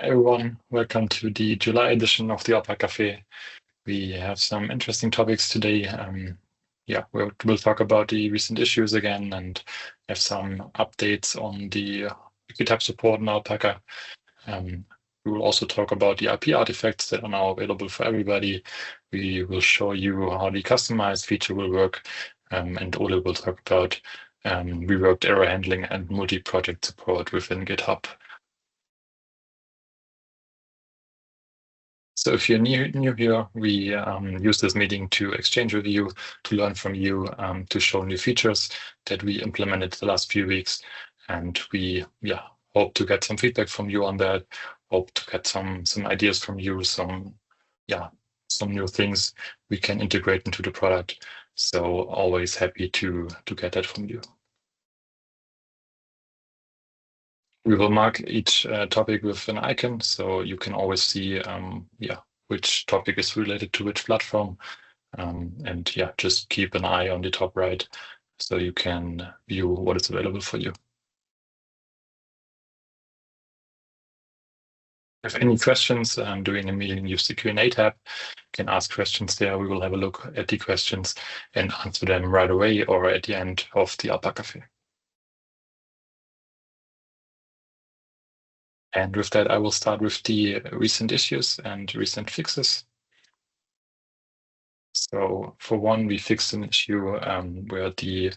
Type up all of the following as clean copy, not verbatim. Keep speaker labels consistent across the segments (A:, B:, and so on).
A: Hi everyone, welcome to the July edition of the AlpaCafé. We have some interesting topics today. We'll talk about the recent issues again and have some updates on the GitHub support in Alpaca. We will also talk about the IP artifacts that are now available for everybody. We will show you how the customized feature will work, and Ole will talk about reworked error handling and multi-project support within GitHub. So if you're new here, we use this meeting to exchange with you, to learn from you, to show new features that we implemented the last few weeks. And we hope to get some feedback from you on that, hope to get some ideas from you, some new things we can integrate into the product. So always happy to get that from you. We will mark each topic with an icon, so you can always see which topic is related to which platform. Just keep an eye on the top right so you can view what is available for you. If you have any questions during the meeting, use the Q&A tab. You can ask questions there. We will have a look at the questions and answer them right away or at the end of the AlpaCafé. And with that, I will start with the recent issues and recent fixes. So for one, we fixed an issue where the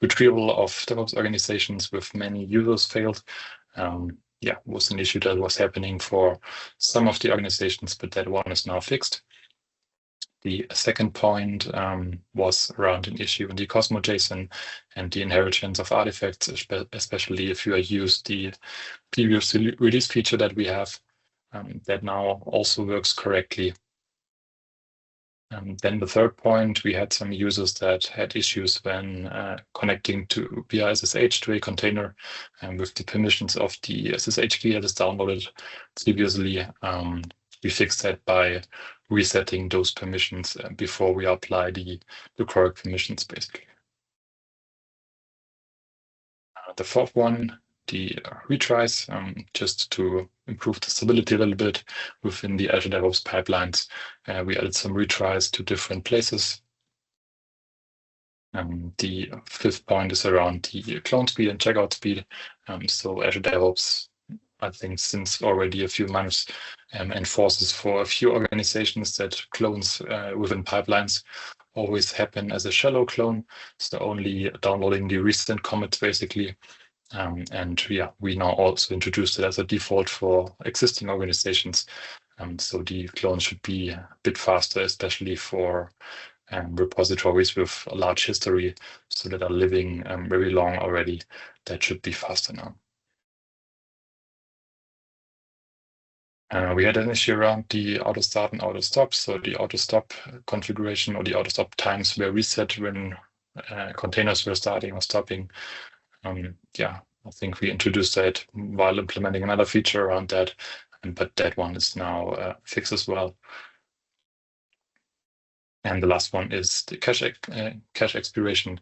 A: retrieval of DevOps organizations with many users failed. Was an issue that was happening for some of the organizations, but that one is now fixed. The second point was around an issue in the Cosmo JSON and the inheritance of artifacts, especially if you use the previous release feature that we have, that now also works correctly. Then the third point, we had some users that had issues when connecting to via SSH to a container with the permissions of the SSH key that is downloaded previously. We fixed that by resetting those permissions before we apply the correct permissions, basically. The fourth one, the retries, just to improve the stability a little bit within the Azure DevOps pipelines. We added some retries to different places. The fifth point is around the clone speed and checkout speed. So Azure DevOps, I think since already a few months, enforces for a few organizations that clones within pipelines always happen as a shallow clone. So only downloading the recent commits, basically. We now also introduced it as a default for existing organizations. So the clone should be a bit faster, especially for repositories with a large history, so that are living very long already. That should be faster now. We had an issue around the auto start and auto stop. So the auto stop configuration or the auto stop times were reset when containers were starting or stopping. I think we introduced that while implementing another feature around that, but that one is now fixed as well. And the last one is the cache expiration.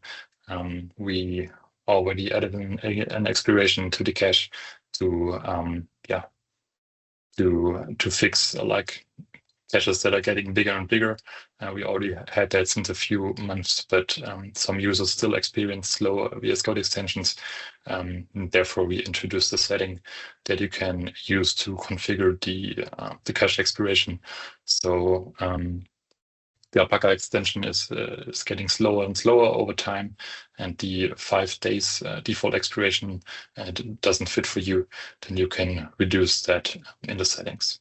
A: We already added an expiration to the cache to fix like caches that are getting bigger and bigger. We already had that since a few months, but some users still experience slow VS Code extensions. Therefore, we introduced the setting that you can use to configure the cache expiration. So the Alpaca extension is getting slower and slower over time, and the 5 days default expiration doesn't fit for you, then you can reduce that in the settings.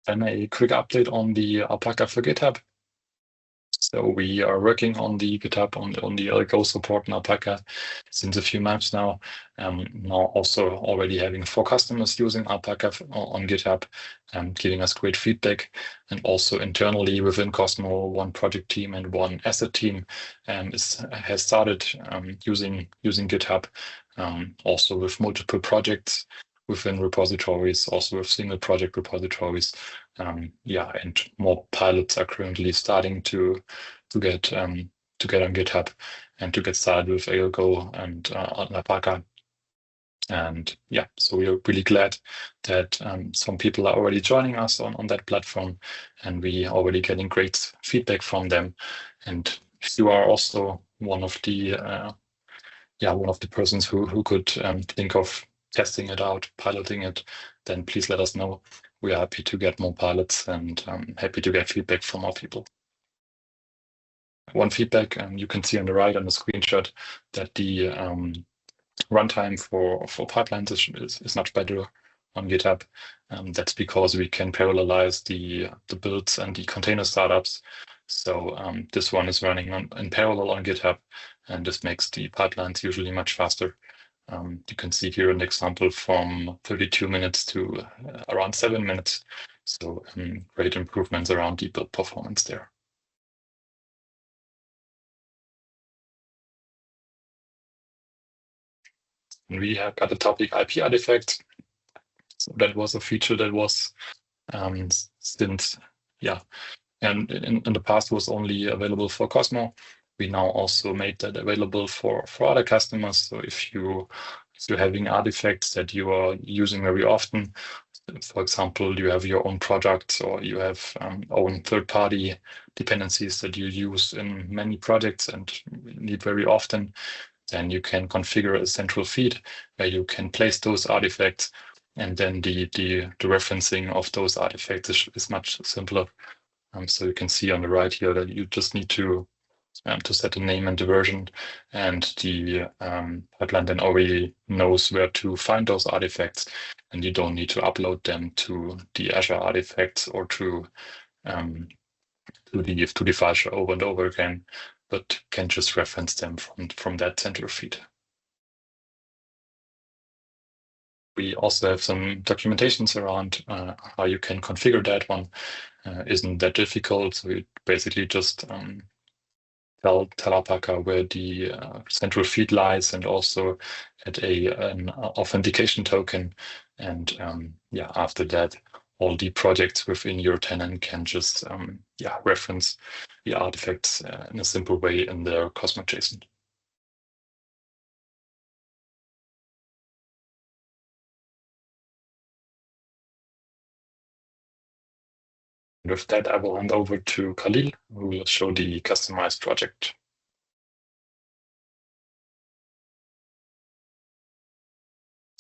A: Then a quick update on the Alpaca for GitHub. So we are working on the GitHub on the LGO support in Alpaca since a few months now. Now also already having 4 customers using Alpaca on GitHub and giving us great feedback. And also internally within Cosmo, 1 project team and 1 asset team has started using GitHub, also with multiple projects within repositories, also with single project repositories. And more pilots are currently starting to get on GitHub. and to get started with ALGO and Alpaca. And yeah, so we're really glad that some people are already joining us on that platform, and we are already getting great feedback from them. And if you are also one of the persons who could think of testing it out, piloting it, then please let us know. We are happy to get more pilots and happy to get feedback from more people. One feedback you can see on the right on the screenshot that the runtime for pipelines is much better on GitHub. That's because we can parallelize the builds and the container startups. So this one is running in parallel on GitHub, and this makes the pipelines usually much faster. You can see here an example from 32 minutes to around 7 minutes. So great improvements around the build performance there. And we have got the topic IP artifacts. So that was a feature that was since, and in the past was only available for Cosmo. We now also made that available for other customers. So if you're having artifacts that you are using very often, for example, you have your own projects or you have own third-party dependencies that you use in many projects and need very often, then you can configure a central feed where you can place those artifacts, and then the referencing of those artifacts is much simpler. So you can see on the right here that you just need to set a name and the version, and the pipeline then already knows where to find those artifacts, and you don't need to upload them to the Azure artifacts or to the file share over and over again, but can just reference them from that central feed. We also have some documentations around how you can configure that one. Isn't that difficult? So you basically just tell Alpaca where the central feed lies, and also add an authentication token. And after that, all the projects within your tenant can just reference the artifacts in a simple way in their Cosmo JSON. With that, I will hand over to Khalil, who will show the customized project.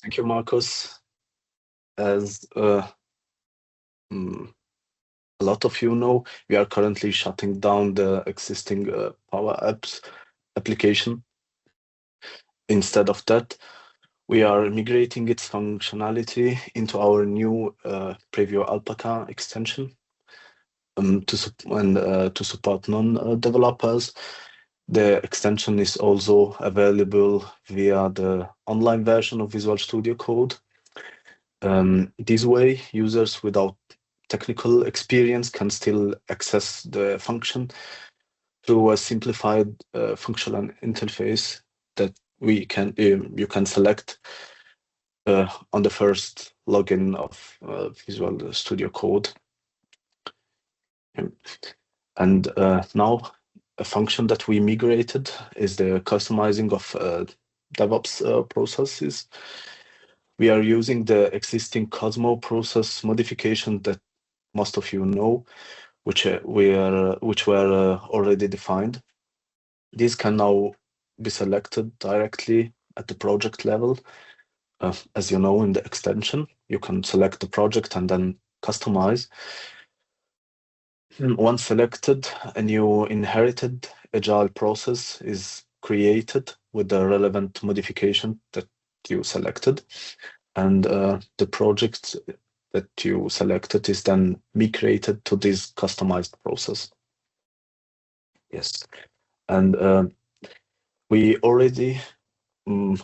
B: Thank you, Marcus. As a lot of you know, we are currently shutting down the existing Power Apps application. Instead of that, we are migrating its functionality into our new Preview Alpaca extension to support non-developers. The extension is also available via the online version of Visual Studio Code. This way, users without technical experience can still access the function through a simplified functional interface that you can select on the first login of Visual Studio Code. And now a function that we migrated is the customizing of DevOps processes. We are using the existing Cosmo process modification that most of you know, which were already defined. These can now be selected directly at the project level. As you know, in the extension, you can select the project and then customize. Once selected, a new inherited agile process is created with the relevant modification that you selected, and the project that you selected is then migrated to this customized process. Yes, and we already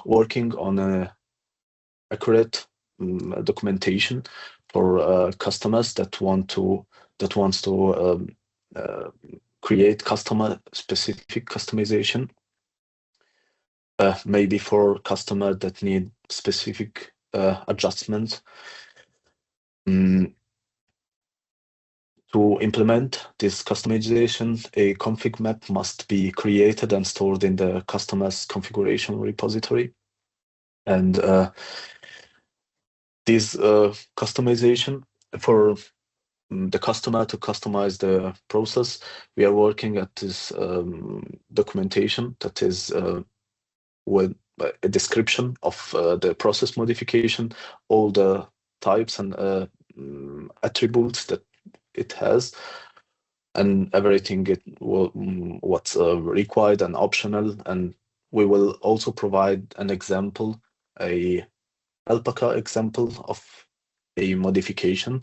B: working on a accurate documentation for customers that wants to create customer-specific customization. Maybe for customers that need specific adjustments to To implement this customization, a config map must be created and stored in the customer's configuration repository. And this customization for the customer to customize the process, we are working at this documentation that is with a description of the process modification, all the types and attributes that it has, and everything what's required and optional. And we will also provide an example, a Alpaca example of a modification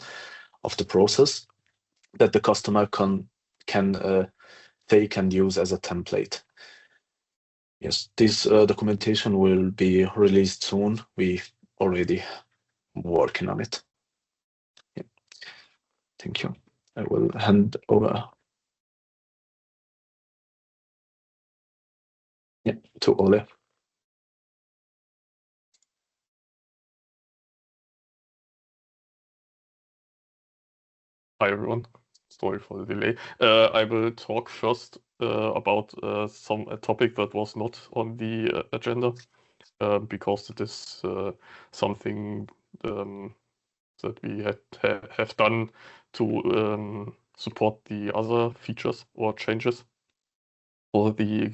B: of the process that the customer can take and use as a template. Yes, this documentation will be released soon. We already working on it. Yeah. Thank you. I will hand over to Ole.
C: Hi everyone, sorry for the delay. I will talk first about a topic that was not on the agenda because it is something that we have done to support the other features or changes for the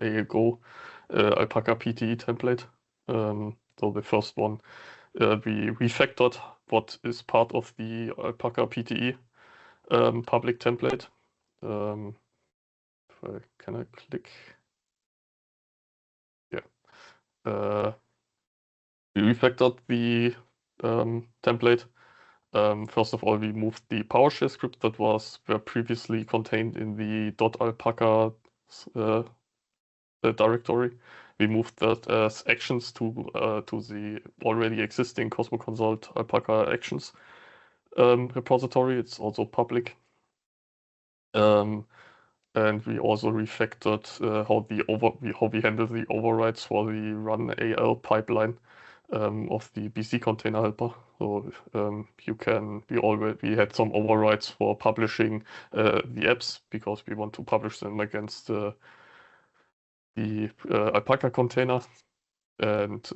C: ALGO Alpaca-PTE template. So the first one, we refactored what is part of the Alpaca-PTE public template. Can I click? Yeah. We refactored the template. First of all, we moved the PowerShell script that were previously contained in the .alpaca directory. We moved that as actions to the already existing Cosmo Consult Alpaca actions repository. It's also public. And we also refactored how we handle the overrides for the run AL pipeline of the BC container helper. So we had some overrides for publishing the apps because we want to publish them against the Alpaca container and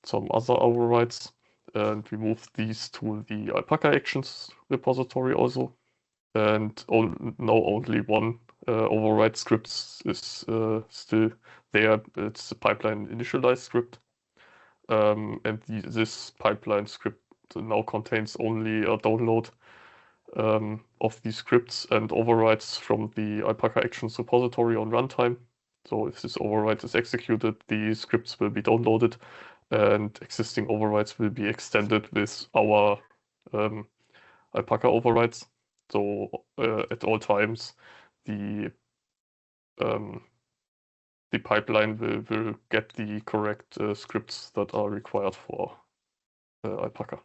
C: some other overrides. And we moved these to the Alpaca actions repository also. And now only one override script is still there. It's the pipeline initialize script. And this pipeline script now contains only a download of these scripts and overrides from the Alpaca actions repository on runtime. So if this override is executed, the scripts will be downloaded and existing overrides will be extended with our Alpaca overrides. So at all times, the pipeline will get the correct scripts that are required for Alpaca.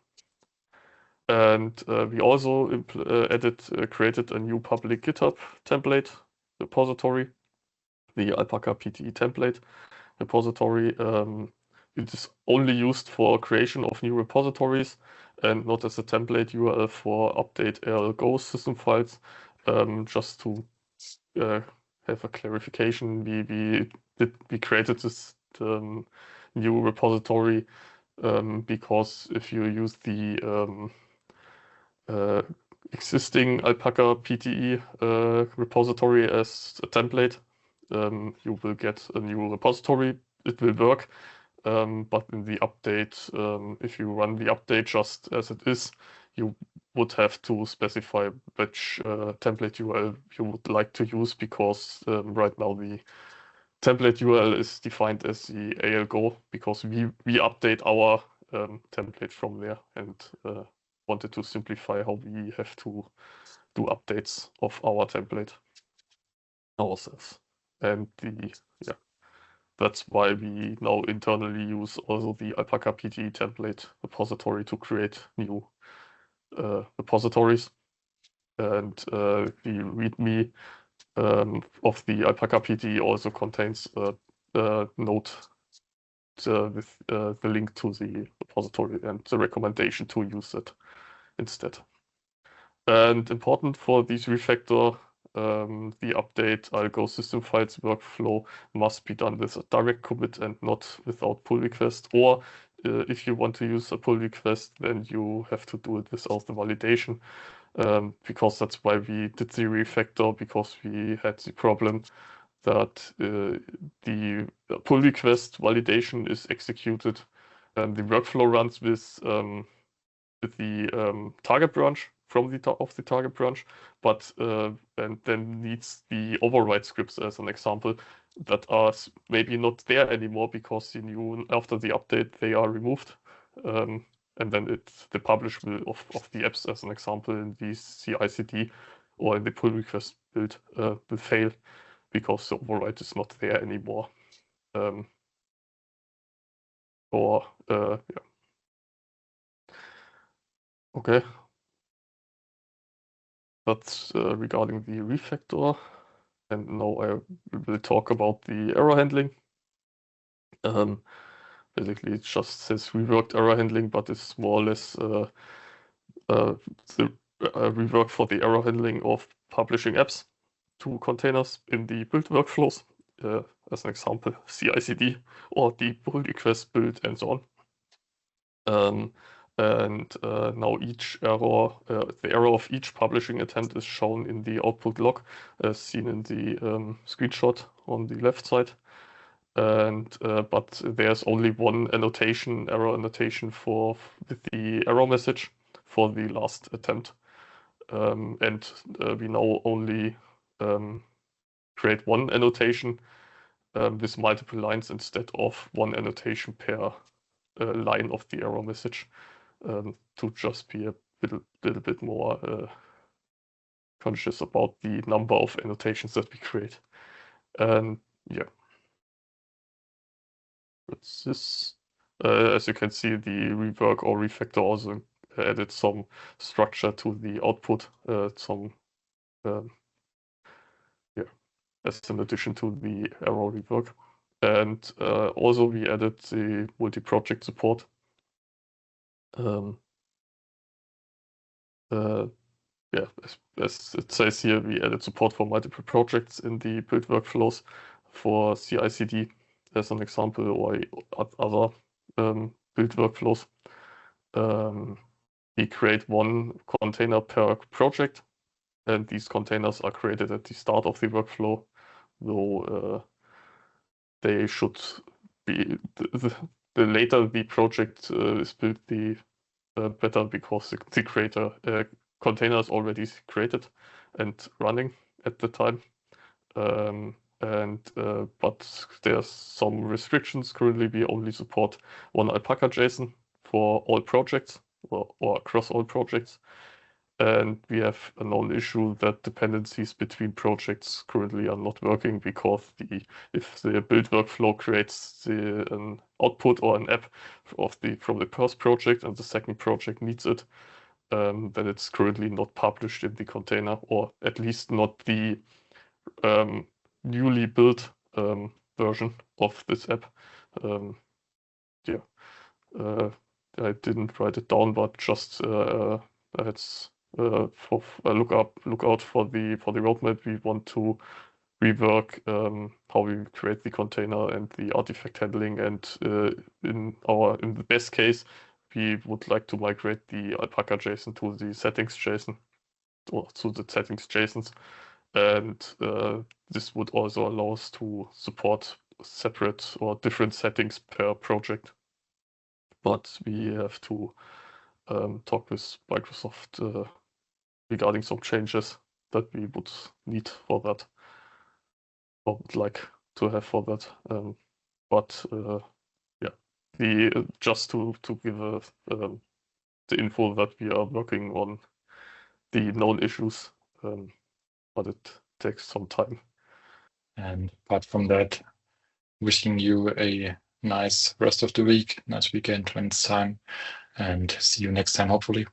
C: And we also created a new public GitHub template repository, the Alpaca-PTE template repository. It is only used for creation of new repositories and not as a template URL for update ALGO system files. Just to have a clarification, we created this new repository because if you use the existing Alpaca-PTE repository as a template, you will get a new repository. It will work. But in the update, if you run the update just as it is, you would have to specify which template URL you would like to use because right now the template URL is defined as the ALGO because we update our template from there and wanted to simplify how we have to do updates of our template ourselves. And that's why we now internally use also the Alpaca-PTE template repository to create new repositories. And the README of the Alpaca-PTE also contains a note with the link to the repository and the recommendation to use it instead. And important for these refactor, the update algo system files workflow must be done with a direct commit and not without pull request. Or if you want to use a pull request, then you have to do it without the validation, because that's why we did the refactor, because we had the problem that the pull request validation is executed and the workflow runs with the target branch from the target branch, but and then needs the override scripts as an example that are maybe not there anymore because you knew after the update they are removed. And then the publish of the apps as an example in the CI/CD or in the pull request build will fail because the override is not there anymore. Yeah. Okay. That's regarding the refactor. And now I will talk about the error handling. Basically, it just says reworked error handling, but it's more or less the rework for the error handling of publishing apps to containers in the build workflows. As an example, CI/CD or the pull request build and so on. Now each error, the error of each publishing attempt is shown in the output log, as seen in the screenshot on the left side. But there's only one annotation, error annotation for the error message for the last attempt. We now only create one annotation with multiple lines instead of one annotation per line of the error message, to just be a little bit more conscious about the number of annotations that we create. Yeah. That's this. As you can see, the rework or refactor also added some structure to the output, as an addition to the error rework. And also we added the multi-project support. Yeah, as it says here, we added support for multiple projects in the build workflows for CI/CD as an example, or other build workflows. We create one container per project, and these containers are created at the start of the workflow, though they should be the later the project is built, the better, because the creator container is already created and running at the time. But there's some restrictions. Currently, we only support one Alpaca JSON for all projects or across all projects. And we have a known issue that dependencies between projects currently are not working, because if the build workflow creates an output or an app from the first project and the second project needs it, then it's currently not published in the container, or at least not the newly built version of this app. Yeah, I didn't write it down, but just it's look out for the roadmap. We want to rework how we create the container and the artifact handling, and in the best case, we would like to migrate the Alpaca JSON to the settings JSON, or to the settings JSONs. And this would also allow us to support separate or different settings per project. But we have to talk with Microsoft regarding some changes that we would need for that, or would like to have for that. Yeah, just to give the info that we are working on the known issues, but it takes some time.
A: And apart from that, wishing you a nice rest of the week, nice weekend when it's time, and see you next time, hopefully.